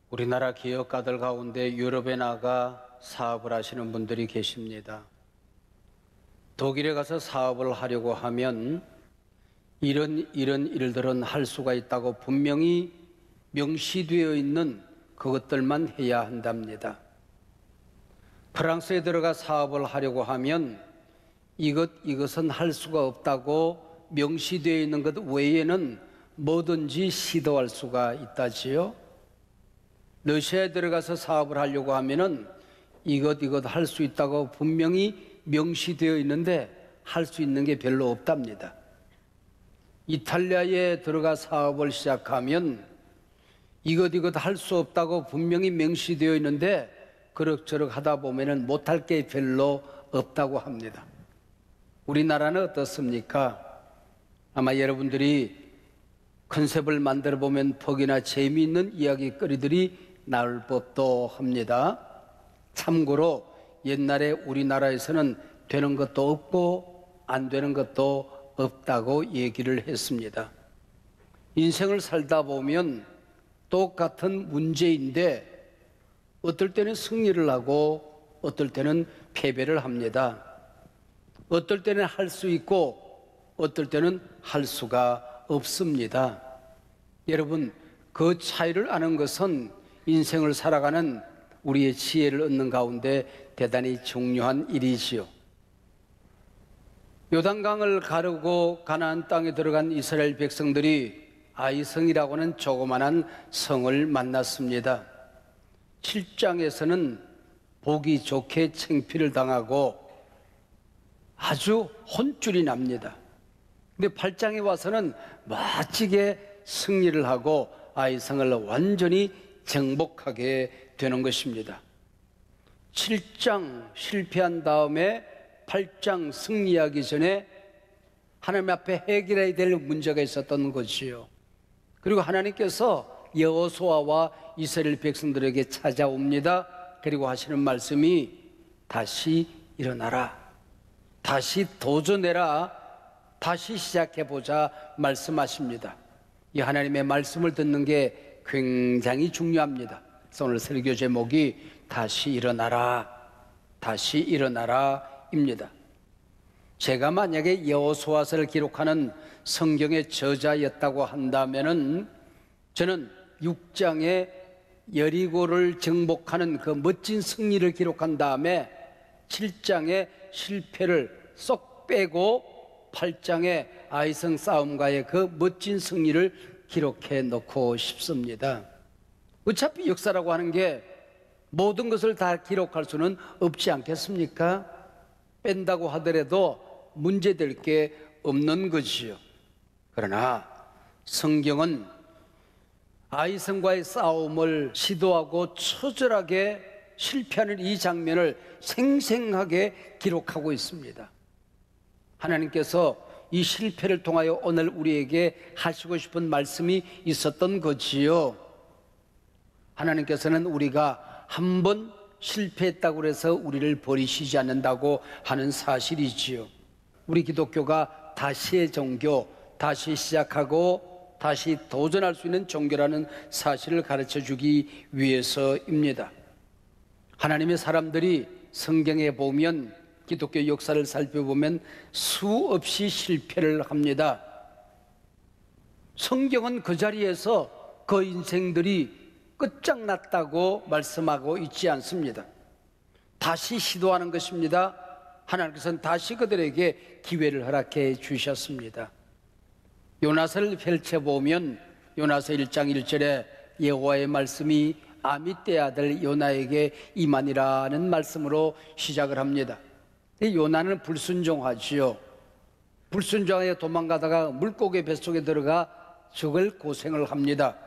우리나라 기업가들 가운데 유럽에 나가 사업을 하시는 분들이 계십니다. 독일에 가서 사업을 하려고 하면 이런 일들은 할 수가 있다고 분명히 명시되어 있는 그것들만 해야 한답니다. 프랑스에 들어가 사업을 하려고 하면 이것은 할 수가 없다고 명시되어 있는 것 외에는 뭐든지 시도할 수가 있다지요. 러시아에 들어가서 사업을 하려고 하면은 이것 할 수 있다고 분명히 명시되어 있는데 할 수 있는 게 별로 없답니다. 이탈리아에 들어가 사업을 시작하면 이것 할 수 없다고 분명히 명시되어 있는데 그럭저럭 하다 보면은 못할 게 별로 없다고 합니다. 우리나라는 어떻습니까? 아마 여러분들이 컨셉을 만들어 보면 퍽이나 재미있는 이야기거리들이 나올 법도 합니다. 참고로 옛날에 우리나라에서는 되는 것도 없고 안 되는 것도 없다고 얘기를 했습니다. 인생을 살다 보면 똑같은 문제인데 어떨 때는 승리를 하고 어떨 때는 패배를 합니다. 어떨 때는 할 수 있고 어떨 때는 할 수가 없습니다. 여러분, 그 차이를 아는 것은 인생을 살아가는 우리의 지혜를 얻는 가운데 대단히 중요한 일이지요. 요단강을 가르고 가나안 땅에 들어간 이스라엘 백성들이 아이성이라고 하는 조그만한 성을 만났습니다. 7장에서는 보기 좋게 창피를 당하고 아주 혼쭐이 납니다. 근데 8장에 와서는 멋지게 승리를 하고 아이성을 완전히 정복하게 되는 것입니다. 7장 실패한 다음에 8장 승리하기 전에 하나님 앞에 해결해야 될 문제가 있었던 것이요. 그리고 하나님께서 여호수아와 이스라엘 백성들에게 찾아옵니다. 그리고 하시는 말씀이 다시 일어나라, 다시 도전해라, 다시 시작해보자 말씀하십니다. 이 하나님의 말씀을 듣는 게 굉장히 중요합니다. 그래서 오늘 설교 제목이 다시 일어나라, 다시 일어나라입니다. 제가 만약에 여호수아서를 기록하는 성경의 저자였다고 한다면은 저는 6장에 여리고를 정복하는 그 멋진 승리를 기록한 다음에 7장에 실패를 쏙 빼고 8장에 아이성 싸움과의 그 멋진 승리를 기록해 놓고 싶습니다. 어차피 역사라고 하는 게 모든 것을 다 기록할 수는 없지 않겠습니까? 뺀다고 하더라도 문제될 게 없는 것이요. 그러나 성경은 아이성과의 싸움을 시도하고 처절하게 실패하는 이 장면을 생생하게 기록하고 있습니다. 하나님께서 이 실패를 통하여 오늘 우리에게 하시고 싶은 말씀이 있었던 거지요. 하나님께서는 우리가 한 번 실패했다고 해서 우리를 버리시지 않는다고 하는 사실이지요. 우리 기독교가 다시의 종교, 다시 시작하고 다시 도전할 수 있는 종교라는 사실을 가르쳐 주기 위해서입니다. 하나님의 사람들이 성경에 보면, 기독교 역사를 살펴보면 수없이 실패를 합니다. 성경은 그 자리에서 그 인생들이 끝장났다고 말씀하고 있지 않습니다. 다시 시도하는 것입니다. 하나님께서는 다시 그들에게 기회를 허락해 주셨습니다. 요나서를 펼쳐보면 요나서 1장 1절에 여호와의 말씀이 아미떼 아들 요나에게 임하니라는 말씀으로 시작을 합니다. 요나는 불순종하지요. 불순종하여 도망가다가 물고기 뱃속에 들어가 죽을 고생을 합니다.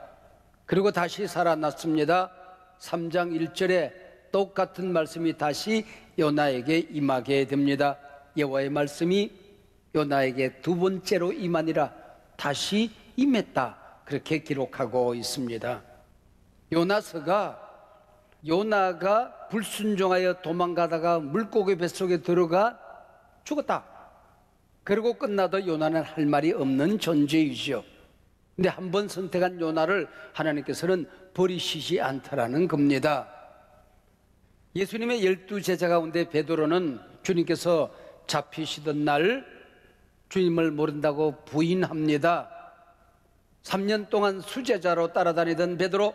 그리고 다시 살아났습니다. 3장 1절에 똑같은 말씀이 다시 요나에게 임하게 됩니다. 여호와의 말씀이 요나에게 두 번째로 임하니라, 다시 임했다, 그렇게 기록하고 있습니다. 요나가 불순종하여 도망가다가 물고기 뱃속에 들어가 죽었다. 그리고 끝나도 요나는 할 말이 없는 존재이죠. 근데 한 번 선택한 요나를 하나님께서는 버리시지 않다라는 겁니다. 예수님의 12제자 가운데 베드로는 주님께서 잡히시던 날 주님을 모른다고 부인합니다. 3년 동안 수제자로 따라다니던 베드로,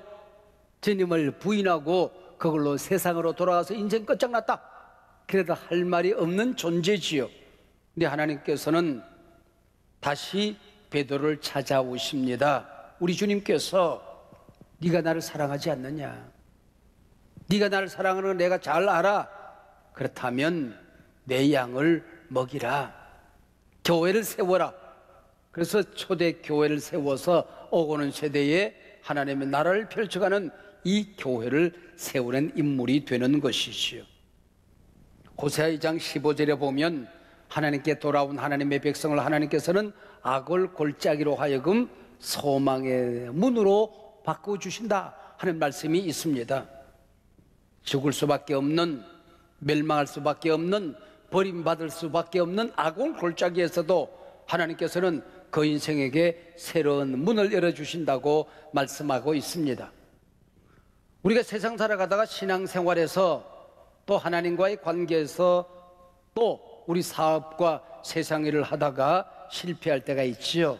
주님을 부인하고 그걸로 세상으로 돌아가서 인생 끝장났다. 그래도 할 말이 없는 존재지요. 근데 하나님께서는 다시 베드로를 찾아오십니다. 우리 주님께서 네가 나를 사랑하지 않느냐? 네가 나를 사랑하는 걸 내가 잘 알아. 그렇다면 내 양을 먹이라. 교회를 세워라. 그래서 초대 교회를 세워서 오고는 세대에 하나님의 나라를 펼쳐가는 이 교회를 세우는 인물이 되는 것이지요. 호세아 2장 15절에 보면 하나님께 돌아온 하나님의 백성을 하나님께서는 악을 골짜기로 하여금 소망의 문으로 바꿔주신다 하는 말씀이 있습니다. 죽을 수밖에 없는, 멸망할 수밖에 없는, 버림받을 수밖에 없는 악을 골짜기에서도 하나님께서는 그 인생에게 새로운 문을 열어주신다고 말씀하고 있습니다. 우리가 세상 살아가다가 신앙생활에서 또 하나님과의 관계에서 또 우리 사업과 세상 일을 하다가 실패할 때가 있지요.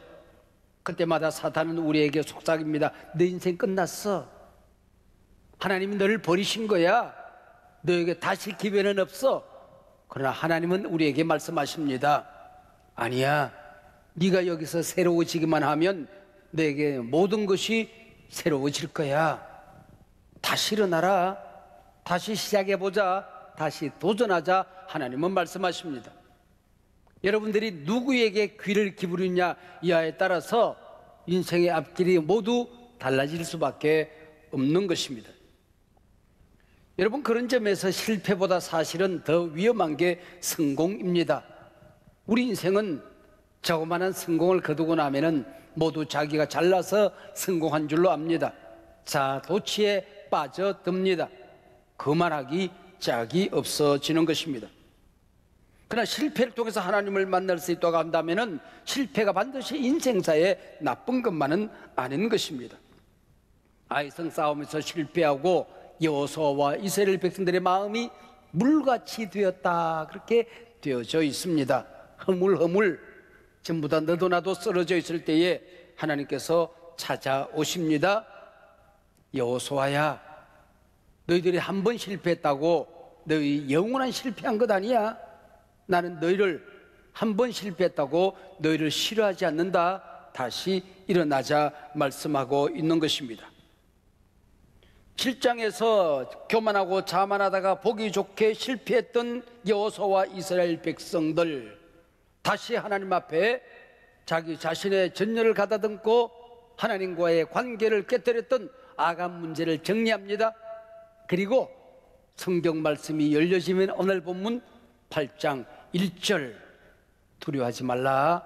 그때마다 사탄은 우리에게 속삭입니다. 내 인생 끝났어. 하나님이 너를 버리신 거야. 너에게 다시 기회는 없어. 그러나 하나님은 우리에게 말씀하십니다. 아니야. 네가 여기서 새로워지기만 하면 너에게 모든 것이 새로워질 거야. 다시 일어나라. 다시 시작해보자. 다시 도전하자. 하나님은 말씀하십니다. 여러분들이 누구에게 귀를 기울이냐 이하에 따라서 인생의 앞길이 모두 달라질 수밖에 없는 것입니다. 여러분, 그런 점에서 실패보다 사실은 더 위험한 게 성공입니다. 우리 인생은 자그마한 성공을 거두고 나면은 모두 자기가 잘나서 성공한 줄로 압니다. 자도취에 빠져듭니다. 그만하기 짝이 없어지는 것입니다. 그러나 실패를 통해서 하나님을 만날 수 있다고 한다면은 실패가 반드시 인생사에 나쁜 것만은 아닌 것입니다. 아이성 싸움에서 실패하고 여호수아와 이스라엘 백성들의 마음이 물같이 되었다, 그렇게 되어져 있습니다. 허물허물 전부 다 너도 나도 쓰러져 있을 때에 하나님께서 찾아오십니다. 여호수아야, 너희들이 한 번 실패했다고 너희 영원한 실패한 것 아니야. 나는 너희를 한 번 실패했다고 너희를 싫어하지 않는다. 다시 일어나자 말씀하고 있는 것입니다. 7장에서 교만하고 자만하다가 보기 좋게 실패했던 여호수아와 이스라엘 백성들, 다시 하나님 앞에 자기 자신의 전열을 가다듬고 하나님과의 관계를 깨뜨렸던 아간 문제를 정리합니다. 그리고 성경 말씀이 열려지면 오늘 본문 8장 1절, 두려워하지 말라,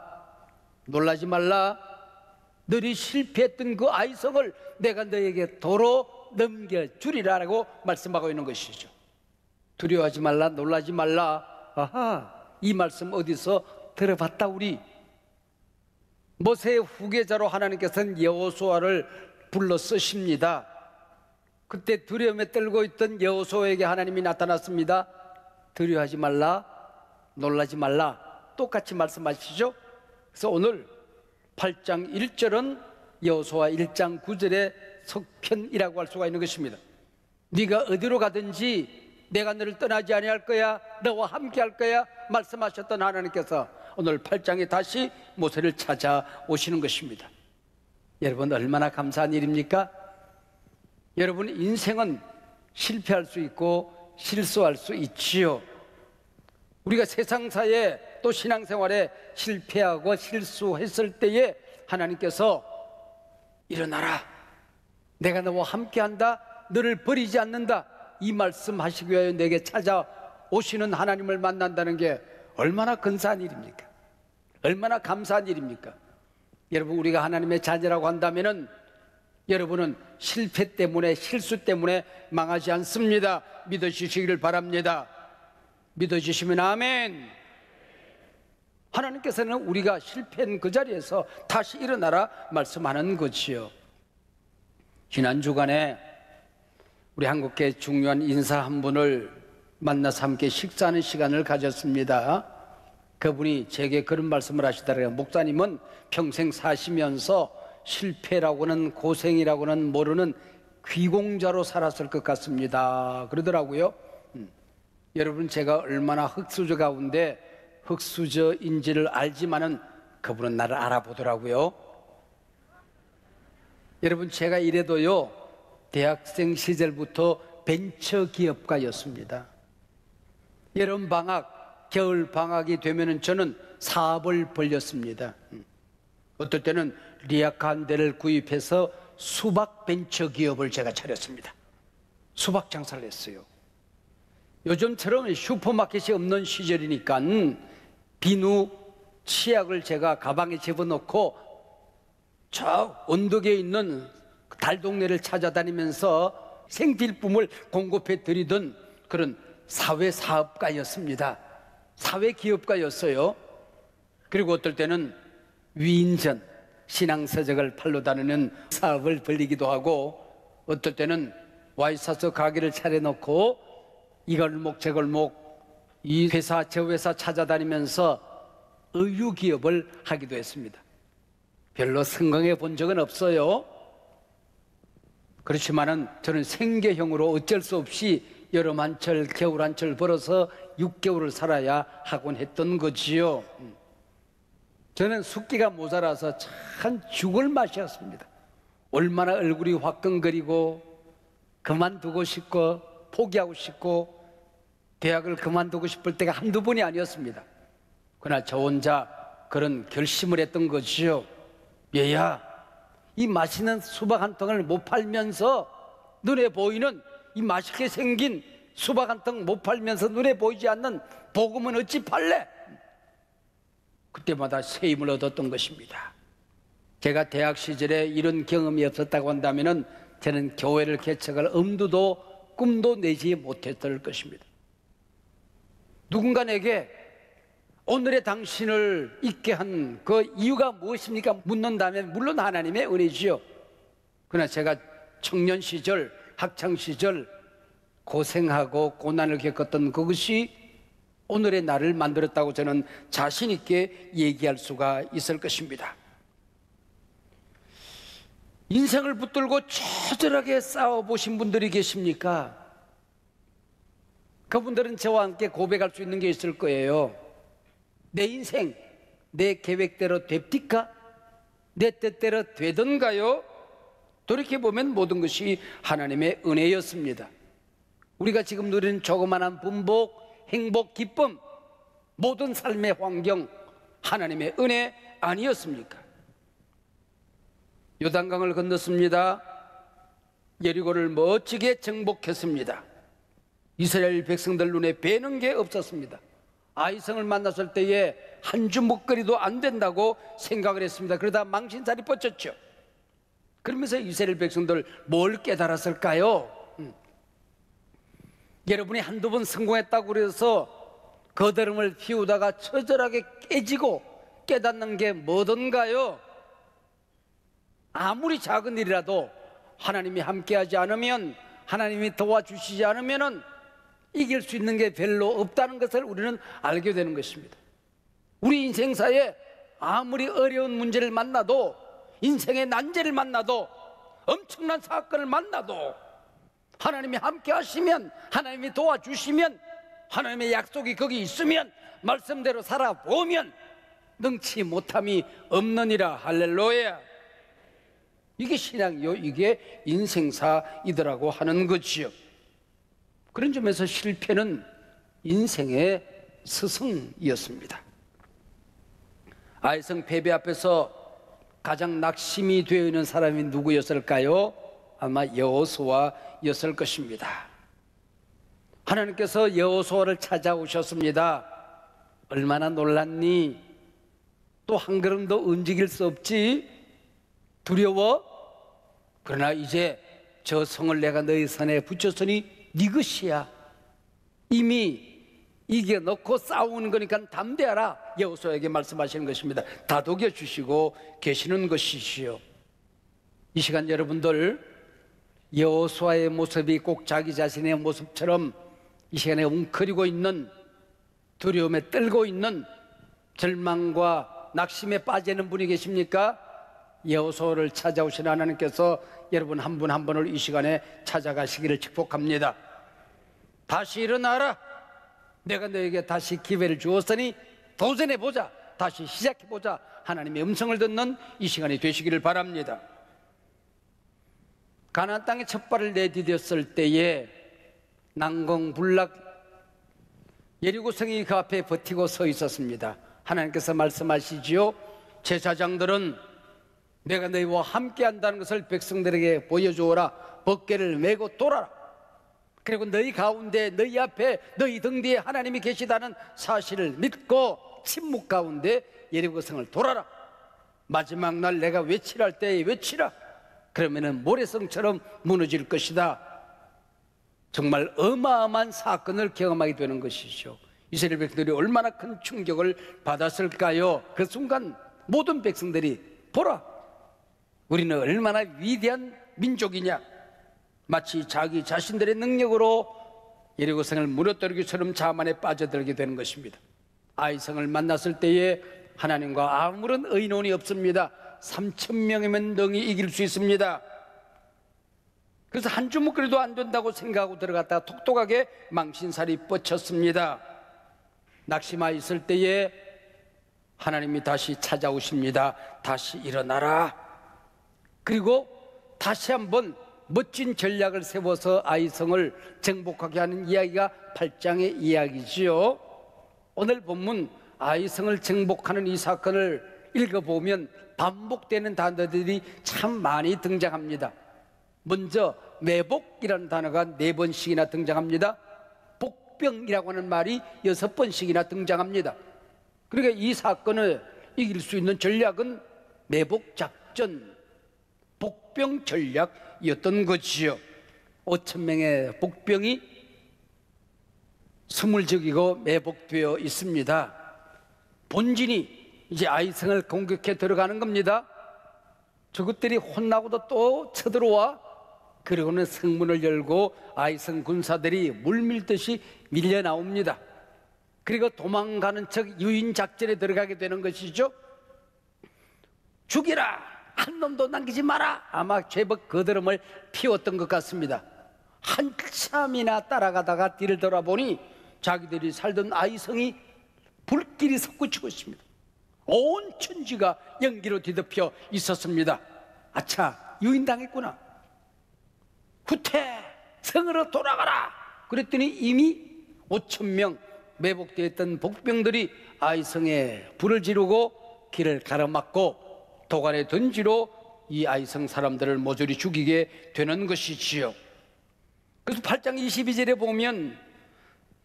놀라지 말라, 너희 실패했던 그 아이성을 내가 너에게 도로 넘겨주리라라고 말씀하고 있는 것이죠. 두려워하지 말라, 놀라지 말라. 아하, 이 말씀 어디서 들어봤다 우리? 모세의 후계자로 하나님께서는 여호수아를 불러 쓰십니다. 그때 두려움에 떨고 있던 여호수아에게 하나님이 나타났습니다. 두려워하지 말라, 놀라지 말라, 똑같이 말씀하시죠. 그래서 오늘 8장 1절은 여호수아 1장 9절의 속편이라고 할 수가 있는 것입니다. 네가 어디로 가든지 내가 너를 떠나지 아니할 거야, 너와 함께 할 거야 말씀하셨던 하나님께서 오늘 8장에 다시 모세를 찾아오시는 것입니다. 여러분, 얼마나 감사한 일입니까? 여러분, 인생은 실패할 수 있고 실수할 수 있지요. 우리가 세상사에 또 신앙생활에 실패하고 실수했을 때에 하나님께서 일어나라, 내가 너와 함께한다, 너를 버리지 않는다, 이 말씀하시기 위하여 내게 찾아오시는 하나님을 만난다는 게 얼마나 근사한 일입니까? 얼마나 감사한 일입니까? 여러분, 우리가 하나님의 자녀라고 한다면은 여러분은 실패 때문에, 실수 때문에 망하지 않습니다. 믿어주시기를 바랍니다. 믿어주시면 아멘. 하나님께서는 우리가 실패한 그 자리에서 다시 일어나라 말씀하는 것이요. 지난 주간에 우리 한국계 중요한 인사 한 분을 만나서 함께 식사하는 시간을 가졌습니다. 그분이 제게 그런 말씀을 하시더라고요. 목사님은 평생 사시면서 실패라고는 고생이라고는 모르는 귀공자로 살았을 것 같습니다. 그러더라고요. 여러분, 제가 얼마나 흙수저 가운데 흙수저인지를 알지만은 그분은 나를 알아보더라고요. 여러분, 제가 이래도요, 대학생 시절부터 벤처기업가였습니다. 여름방학, 겨울방학이 되면은 저는 사업을 벌렸습니다. 어떨 때는 리아카 한 대를 구입해서 수박 벤처기업을 제가 차렸습니다. 수박 장사를 했어요. 요즘처럼 슈퍼마켓이 없는 시절이니까 비누, 치약을 제가 가방에 집어넣고 저 언덕에 있는 달동네를 찾아다니면서 생필품을 공급해 드리던 그런 사회사업가였습니다. 사회기업가였어요. 그리고 어떨 때는 위인전, 신앙서적을 팔러 다니는 사업을 벌리기도 하고, 어떨 때는 와이셔츠 가게를 차려놓고 이 골목 저 골목 이 회사 저 회사 찾아다니면서 의류기업을 하기도 했습니다. 별로 성공해 본 적은 없어요. 그렇지만은 저는 생계형으로 어쩔 수 없이 여름 한철 겨울 한철 벌어서 6개월을 살아야 하곤 했던 거지요. 저는 숙기가 모자라서 참 죽을 맛이었습니다. 얼마나 얼굴이 화끈거리고 그만두고 싶고 포기하고 싶고 대학을 그만두고 싶을 때가 한두 번이 아니었습니다. 그러나 저 혼자 그런 결심을 했던 것이요. 얘야, 이 맛있는 수박 한 통을 못 팔면서 눈에 보이는 이 맛있게 생긴 수박 한 통 못 팔면서 눈에 보이지 않는 복음은 어찌 팔래? 그때마다 새 힘을 얻었던 것입니다. 제가 대학 시절에 이런 경험이 없었다고 한다면 저는 교회를 개척할 엄두도 꿈도 내지 못했을 것입니다. 누군가 내게 오늘의 당신을 있게 한 그 이유가 무엇입니까? 묻는다면 물론 하나님의 은혜지요. 그러나 제가 청년 시절, 학창 시절 고생하고 고난을 겪었던 그것이 오늘의 나를 만들었다고 저는 자신 있게 얘기할 수가 있을 것입니다. 인생을 붙들고 처절하게 싸워보신 분들이 계십니까? 그분들은 저와 함께 고백할 수 있는 게 있을 거예요. 내 인생, 내 계획대로 됩니까? 내 뜻대로 되던가요? 돌이켜보면 모든 것이 하나님의 은혜였습니다. 우리가 지금 누리는 조그마한 분복, 행복, 기쁨, 모든 삶의 환경, 하나님의 은혜 아니었습니까? 요단강을 건넜습니다. 여리고를 멋지게 정복했습니다. 이스라엘 백성들 눈에 뵈는 게 없었습니다. 아이성을 만났을 때에 한 주먹거리도 안 된다고 생각을 했습니다. 그러다 망신살이 뻗쳤죠. 그러면서 이스라엘 백성들 뭘 깨달았을까요? 여러분이 한두 번 성공했다고 그래서 거드름을 피우다가 처절하게 깨지고 깨닫는 게 뭐던가요? 아무리 작은 일이라도 하나님이 함께하지 않으면, 하나님이 도와주시지 않으면 이길 수 있는 게 별로 없다는 것을 우리는 알게 되는 것입니다. 우리 인생사에 아무리 어려운 문제를 만나도, 인생의 난제를 만나도, 엄청난 사건을 만나도 하나님이 함께 하시면, 하나님이 도와주시면, 하나님의 약속이 거기 있으면, 말씀대로 살아보면 능치 못함이 없느니라. 할렐루야. 이게 신앙이요, 이게 인생사이더라고 하는 거지요. 그런 점에서 실패는 인생의 스승이었습니다. 아이성 패배 앞에서 가장 낙심이 되어 있는 사람이 누구였을까요? 아마 여호수아였을 것입니다. 하나님께서 여호수아를 찾아오셨습니다. 얼마나 놀랐니? 또 한 걸음도 움직일 수 없지? 두려워? 그러나 이제 저 성을 내가 너희 손에 붙였으니 네 것이야. 이미 이겨놓고 싸우는 거니까 담대하라, 여호수아에게 말씀하시는 것입니다. 다독여 주시고 계시는 것이시요. 이 시간 여러분들 여호수아의 모습이 꼭 자기 자신의 모습처럼 이 시간에 웅크리고 있는, 두려움에 떨고 있는, 절망과 낙심에 빠지는 분이 계십니까? 여호수아를 찾아오신 하나님께서 여러분 한 분 한 분을 이 시간에 찾아가시기를 축복합니다. 다시 일어나라, 내가 너에게 다시 기회를 주었으니 도전해보자, 다시 시작해보자, 하나님의 음성을 듣는 이 시간이 되시기를 바랍니다. 가나안 땅에 첫 발을 내디뎠을 때에 난공불락 예리고성이 그 앞에 버티고 서 있었습니다. 하나님께서 말씀하시지요. 제사장들은 내가 너희와 함께 한다는 것을 백성들에게 보여주어라. 벗개를 메고 돌아라. 그리고 너희 가운데, 너희 앞에, 너희 등 뒤에 하나님이 계시다는 사실을 믿고 침묵 가운데 예리고성을 돌아라. 마지막 날 내가 외치라 할 때에 외치라. 그러면은 모래성처럼 무너질 것이다. 정말 어마어마한 사건을 경험하게 되는 것이죠. 이스라엘 백성들이 얼마나 큰 충격을 받았을까요? 그 순간 모든 백성들이 보라, 우리는 얼마나 위대한 민족이냐, 마치 자기 자신들의 능력으로 예리고성을 무너뜨리기처럼 자만에 빠져들게 되는 것입니다. 아이성을 만났을 때에 하나님과 아무런 의논이 없습니다. 3,000명이면 능히 이길 수 있습니다. 그래서 한 주먹거리도 안 된다고 생각하고 들어갔다가 톡톡하게 망신살이 뻗쳤습니다. 낙심하 있을 때에 하나님이 다시 찾아오십니다. 다시 일어나라. 그리고 다시 한번 멋진 전략을 세워서 아이성을 정복하게 하는 이야기가 8장의 이야기지요. 오늘 본문 아이성을 정복하는 이 사건을 읽어보면 반복되는 단어들이 참 많이 등장합니다. 먼저 매복이라는 단어가 4번씩이나 등장합니다. 복병이라고 하는 말이 6번씩이나 등장합니다. 그러니까 이 사건을 이길 수 있는 전략은 매복작전, 복병 전략이었던 것이요. 5,000명의 복병이 스물적이고 매복되어 있습니다. 본진이 이제 아이성을 공격해 들어가는 겁니다. 저것들이 혼나고도 또 쳐들어와. 그리고는 성문을 열고 아이성 군사들이 물밀듯이 밀려 나옵니다. 그리고 도망가는 척 유인작전에 들어가게 되는 것이죠. 죽이라, 한 놈도 남기지 마라. 아마 제법 거드름을 피웠던 것 같습니다. 한참이나 따라가다가 뒤를 돌아보니 자기들이 살던 아이성이 불길이 솟구치고 있습니다. 온 천지가 연기로 뒤덮여 있었습니다. 아차, 유인당했구나. 후퇴, 성으로 돌아가라. 그랬더니 이미 5,000명 매복되어 있던 복병들이 아이성에 불을 지르고 길을 가로막고 도관에 던지로 이 아이성 사람들을 모조리 죽이게 되는 것이지요. 그래서 8장 22절에 보면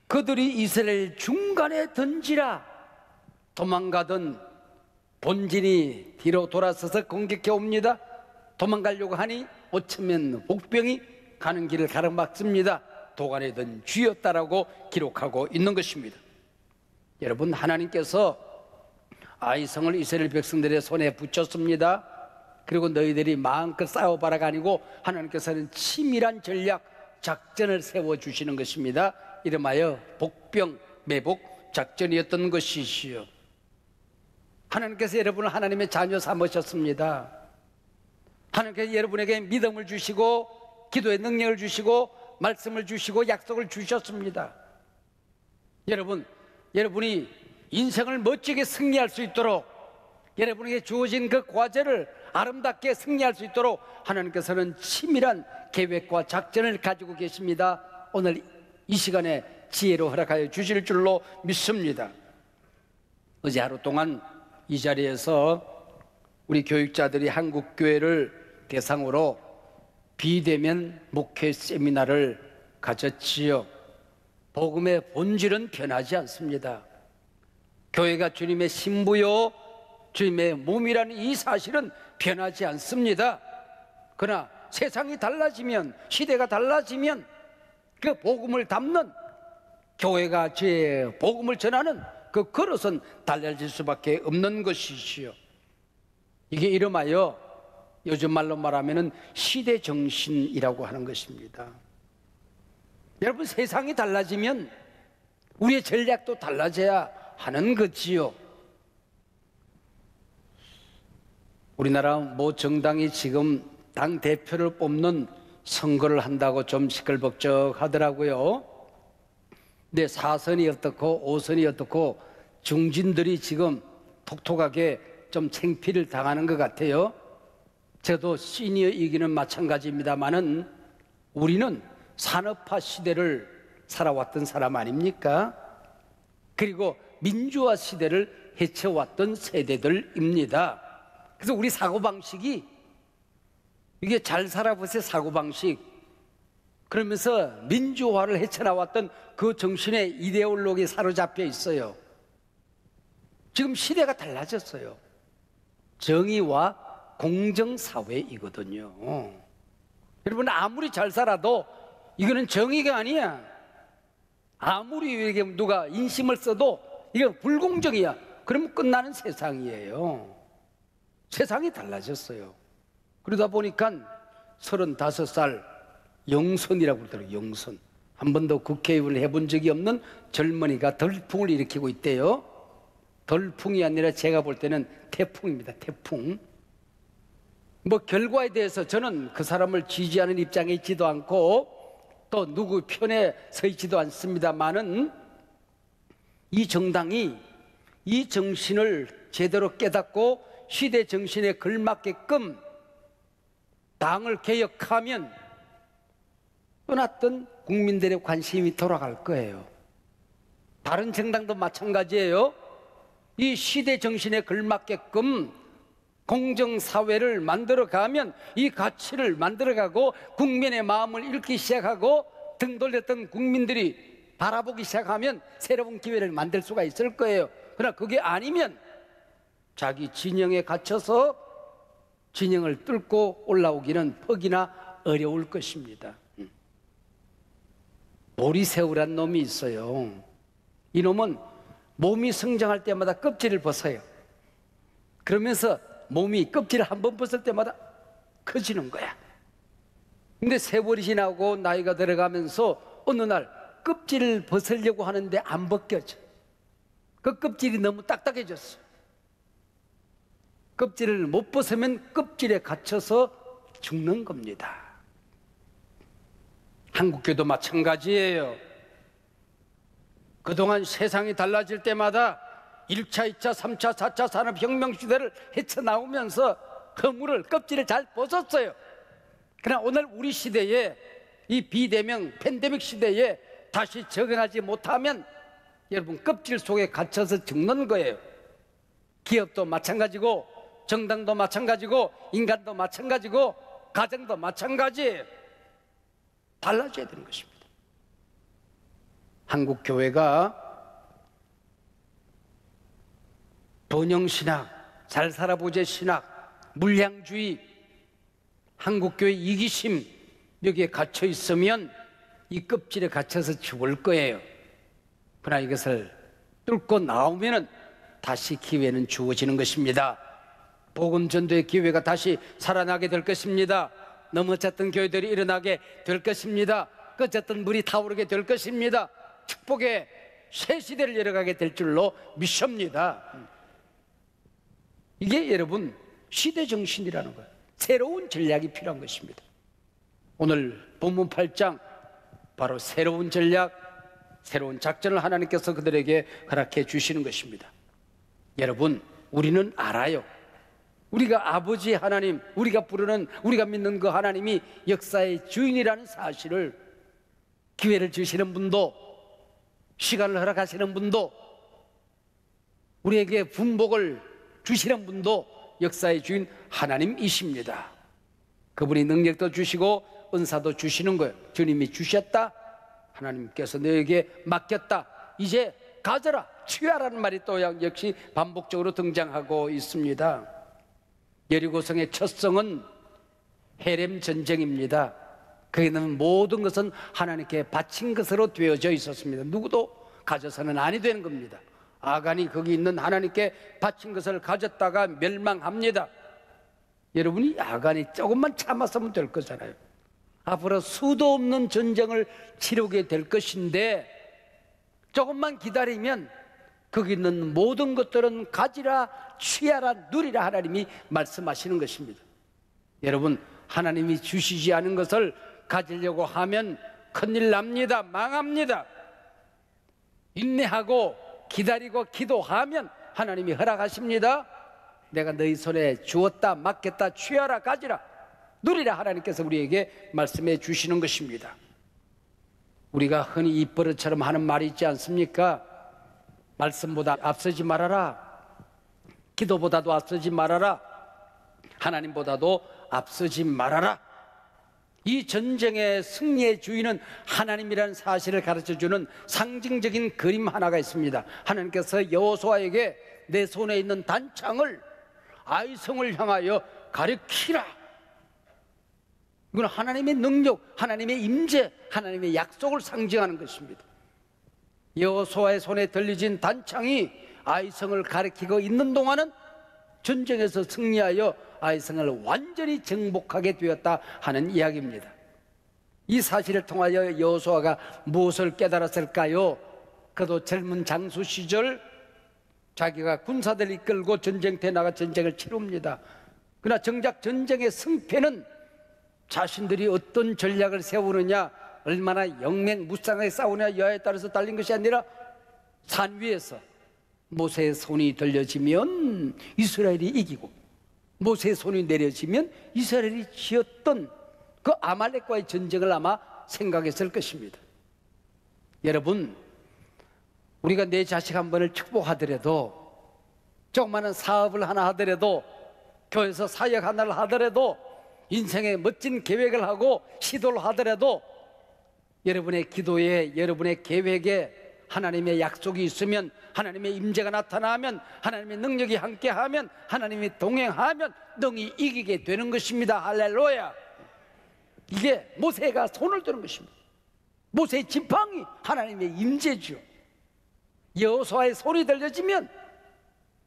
그들이 이스라엘 중간에 던지라. 도망가던 본진이 뒤로 돌아서서 공격해 옵니다. 도망가려고 하니 5,000명 복병이 가는 길을 가로막습니다. 도관에 든 쥐였다라고 기록하고 있는 것입니다. 여러분, 하나님께서 아이성을 이스라엘 백성들의 손에 붙였습니다. 그리고 너희들이 마음껏 싸워봐라가 아니고 하나님께서는 치밀한 전략, 작전을 세워주시는 것입니다. 이름하여 복병 매복 작전이었던 것이시요. 하나님께서 여러분을 하나님의 자녀 삼으셨습니다. 하나님께서 여러분에게 믿음을 주시고 기도의 능력을 주시고 말씀을 주시고 약속을 주셨습니다. 여러분이 인생을 멋지게 승리할 수 있도록, 여러분에게 주어진 그 과제를 아름답게 승리할 수 있도록 하나님께서는 치밀한 계획과 작전을 가지고 계십니다. 오늘 이 시간에 지혜로 허락하여 주실 줄로 믿습니다. 어제 하루 동안 이 자리에서 우리 교육자들이 한국교회를 대상으로 비대면 목회 세미나를 가졌지요. 복음의 본질은 변하지 않습니다. 교회가 주님의 신부요 주님의 몸이라는 이 사실은 변하지 않습니다. 그러나 세상이 달라지면, 시대가 달라지면 그 복음을 담는 교회가 죄의 복음을 전하는 그 그릇은 달라질 수밖에 없는 것이지요. 이게 이름하여 요즘 말로 말하면 시대 정신이라고 하는 것입니다. 여러분, 세상이 달라지면 우리의 전략도 달라져야 하는 거지요. 우리나라 모 정당이 지금 당 대표를 뽑는 선거를 한다고 좀 시끌벅적하더라고요. 근데 4선이 어떻고 5선이 어떻고 중진들이 지금 톡톡하게 좀 창피를 당하는 것 같아요. 저도 시니어이기는 마찬가지입니다만은 우리는 산업화 시대를 살아왔던 사람 아닙니까? 그리고 민주화 시대를 헤쳐왔던 세대들입니다. 그래서 우리 사고방식이 이게 잘 살아보세요. 사고방식. 그러면서 민주화를 헤쳐나왔던 그 정신의 이데올로기에 사로잡혀 있어요. 지금 시대가 달라졌어요. 정의와 공정사회이거든요. 여러분, 아무리 잘 살아도 이거는 정의가 아니야. 아무리 이렇게 누가 인심을 써도 이건 불공정이야. 그러면 끝나는 세상이에요. 세상이 달라졌어요. 그러다 보니까 35살 영선이라고 그러더라고요. 영선. 한 번도 국회의원을 해본 적이 없는 젊은이가 덜풍을 일으키고 있대요. 덜풍이 아니라 제가 볼 때는 태풍입니다. 태풍. 뭐 결과에 대해서 저는 그 사람을 지지하는 입장에 있지도 않고 또 누구 편에 서 있지도 않습니다만은 이 정당이 이 정신을 제대로 깨닫고 시대 정신에 걸맞게끔 당을 개혁하면 떠났던 국민들의 관심이 돌아갈 거예요. 다른 정당도 마찬가지예요. 이 시대 정신에 걸맞게끔 공정사회를 만들어가면 이 가치를 만들어가고 국민의 마음을 읽기 시작하고 등 돌렸던 국민들이 바라보기 시작하면 새로운 기회를 만들 수가 있을 거예요. 그러나 그게 아니면 자기 진영에 갇혀서 진영을 뚫고 올라오기는 퍽이나 어려울 것입니다. 보리새우란 놈이 있어요. 이놈은 몸이 성장할 때마다 껍질을 벗어요. 그러면서 몸이 껍질을 한 번 벗을 때마다 커지는 거야. 근데 세월이 지나고 나이가 들어가면서 어느 날 껍질을 벗으려고 하는데 안 벗겨져. 그 껍질이 너무 딱딱해졌어. 껍질을 못 벗으면 껍질에 갇혀서 죽는 겁니다. 한국교도 마찬가지예요. 그동안 세상이 달라질 때마다 1차, 2차, 3차, 4차 산업혁명 시대를 헤쳐나오면서 허물을, 껍질을 잘 벗었어요. 그러나 오늘 우리 시대에 이 비대면 팬데믹 시대에 다시 적응하지 못하면 여러분 껍질 속에 갇혀서 죽는 거예요. 기업도 마찬가지고 정당도 마찬가지고 인간도 마찬가지고 가정도 마찬가지예요. 달라져야 되는 것입니다. 한국 교회가 번영신학, 잘 살아보자 신학, 물량주의, 한국교회 이기심 여기에 갇혀 있으면 이 껍질에 갇혀서 죽을 거예요. 그러나 이것을 뚫고 나오면 다시 기회는 주어지는 것입니다. 복음전도의 기회가 다시 살아나게 될 것입니다. 넘어졌던 교회들이 일어나게 될 것입니다. 꺼졌던 물이 타오르게 될 것입니다. 축복의 새 시대를 열어가게 될 줄로 믿습니다. 이게 여러분 시대 정신이라는 거예요. 새로운 전략이 필요한 것입니다. 오늘 본문 8장 바로 새로운 전략, 새로운 작전을 하나님께서 그들에게 허락해 주시는 것입니다. 여러분, 우리는 알아요. 우리가 아버지 하나님, 우리가 부르는, 우리가 믿는 그 하나님이 역사의 주인이라는 사실을, 기회를 주시는 분도, 시간을 허락하시는 분도, 우리에게 분복을 주시는 분도 역사의 주인 하나님이십니다. 그분이 능력도 주시고 은사도 주시는 거예요. 주님이 주셨다, 하나님께서 너에게 맡겼다, 이제 가져라, 취하라는 말이 또 역시 반복적으로 등장하고 있습니다. 여리고성의 첫 성은 헤렘 전쟁입니다. 거기는 모든 것은 하나님께 바친 것으로 되어져 있었습니다. 누구도 가져서는 아니 되는 겁니다. 아간이 거기 있는 하나님께 바친 것을 가졌다가 멸망합니다. 여러분이 아간이 조금만 참았으면 될 거잖아요. 앞으로 수도 없는 전쟁을 치르게 될 것인데 조금만 기다리면 거기 있는 모든 것들은 가지라, 취하라, 누리라 하나님이 말씀하시는 것입니다. 여러분, 하나님이 주시지 않은 것을 가지려고 하면 큰일 납니다. 망합니다. 인내하고 기다리고 기도하면 하나님이 허락하십니다. 내가 너희 손에 주었다, 맡겼다, 취하라, 가지라, 누리라 하나님께서 우리에게 말씀해 주시는 것입니다. 우리가 흔히 입버릇처럼 하는 말이 있지 않습니까? 말씀보다 앞서지 말아라, 기도보다도 앞서지 말아라, 하나님보다도 앞서지 말아라. 이 전쟁의 승리의 주인은 하나님이라는 사실을 가르쳐주는 상징적인 그림 하나가 있습니다. 하나님께서 여호수아에게 내 손에 있는 단창을 아이성을 향하여 가리키라. 이건 하나님의 능력, 하나님의 임재, 하나님의 약속을 상징하는 것입니다. 여호수아의 손에 들려진 단창이 아이성을 가리키고 있는 동안은 전쟁에서 승리하여 아이성을 완전히 정복하게 되었다 하는 이야기입니다. 이 사실을 통하여 여호수아가 무엇을 깨달았을까요? 그도 젊은 장수 시절 자기가 군사들을 이끌고 전쟁터에 나가 전쟁을 치릅니다. 그러나 정작 전쟁의 승패는 자신들이 어떤 전략을 세우느냐, 얼마나 영맹무쌍하게 싸우냐 여하에 따라서 달린 것이 아니라 산 위에서 모세의 손이 들려지면 이스라엘이 이기고 모세의 손이 내려지면 이스라엘이 지었던 그 아말렉과의 전쟁을 아마 생각했을 것입니다. 여러분, 우리가 내 자식 한 번을 축복하더라도, 조그마한 사업을 하나 하더라도, 교회에서 사역 하나를 하더라도, 인생에 멋진 계획을 하고 시도를 하더라도 여러분의 기도에, 여러분의 계획에 하나님의 약속이 있으면, 하나님의 임재가 나타나면, 하나님의 능력이 함께하면, 하나님이 동행하면 능히 이기게 되는 것입니다. 할렐루야. 이게 모세가 손을 드는 것입니다. 모세의 지팡이, 하나님의 임재죠. 여호수아의 손이 들려지면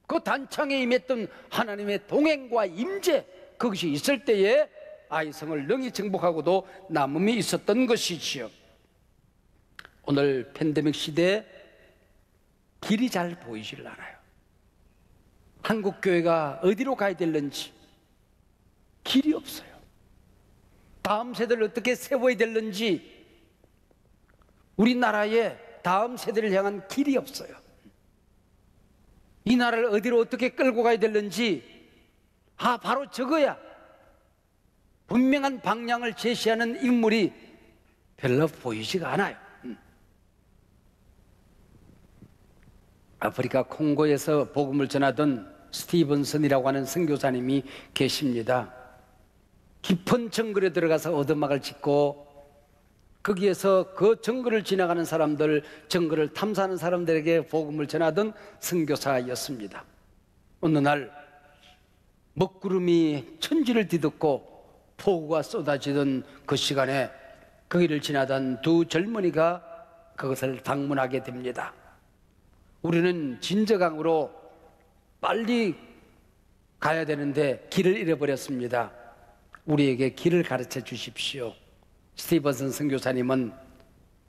그 단창에 임했던 하나님의 동행과 임재, 그것이 있을 때에 아이성을 능히 정복하고도 남음이 있었던 것이지요. 오늘 팬데믹 시대에 길이 잘 보이질 않아요. 한국교회가 어디로 가야 될는지 길이 없어요. 다음 세대를 어떻게 세워야 될는지 우리나라에 다음 세대를 향한 길이 없어요. 이 나라를 어디로 어떻게 끌고 가야 될는지 바로 저거야. 분명한 방향을 제시하는 인물이 별로 보이지가 않아요. 아프리카 콩고에서 복음을 전하던 스티븐슨이라고 하는 선교사님이 계십니다. 깊은 정글에 들어가서 오두막을 짓고 거기에서 그 정글을 지나가는 사람들, 정글을 탐사하는 사람들에게 복음을 전하던 선교사였습니다. 어느 날 먹구름이 천지를 뒤덮고 폭우가 쏟아지던 그 시간에 그 길을 지나던 두 젊은이가 그것을 방문하게 됩니다. 우리는 진저강으로 빨리 가야 되는데 길을 잃어버렸습니다. 우리에게 길을 가르쳐 주십시오. 스티븐슨 선교사님은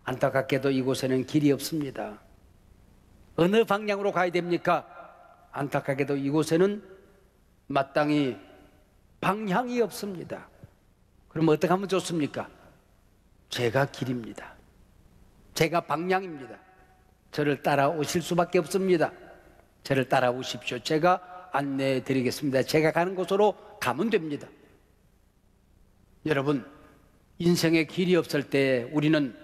안타깝게도 이곳에는 길이 없습니다. 어느 방향으로 가야 됩니까? 안타깝게도 이곳에는 마땅히 방향이 없습니다. 그럼 어떻게 하면 좋습니까? 제가 길입니다. 제가 방향입니다. 저를 따라오실 수밖에 없습니다. 저를 따라오십시오. 제가 안내해 드리겠습니다. 제가 가는 곳으로 가면 됩니다. 여러분, 인생에 길이 없을 때 우리는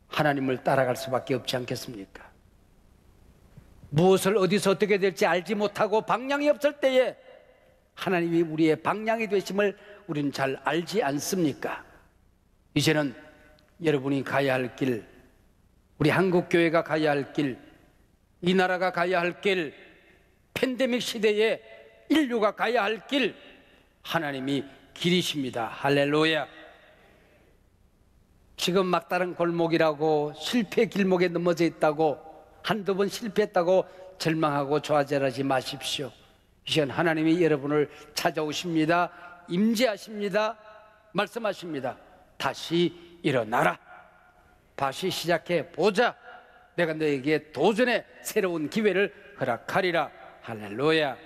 하나님을 따라갈 수밖에 없지 않겠습니까? 무엇을 어디서 어떻게 될지 알지 못하고 방향이 없을 때에 하나님이 우리의 방향이 되심을 우리는 잘 알지 않습니까? 이제는 여러분이 가야 할 길, 우리 한국교회가 가야 할 길, 이 나라가 가야 할 길, 팬데믹 시대에 인류가 가야 할 길, 하나님이 길이십니다. 할렐루야. 지금 막다른 골목이라고 실패 길목에 넘어져 있다고 한두 번 실패했다고 절망하고 좌절하지 마십시오. 이 시간 하나님이 여러분을 찾아오십니다. 임재하십니다. 말씀하십니다. 다시 일어나라. 다시 시작해 보자. 내가 너에게 도전의 새로운 기회를 허락하리라. 할렐루야.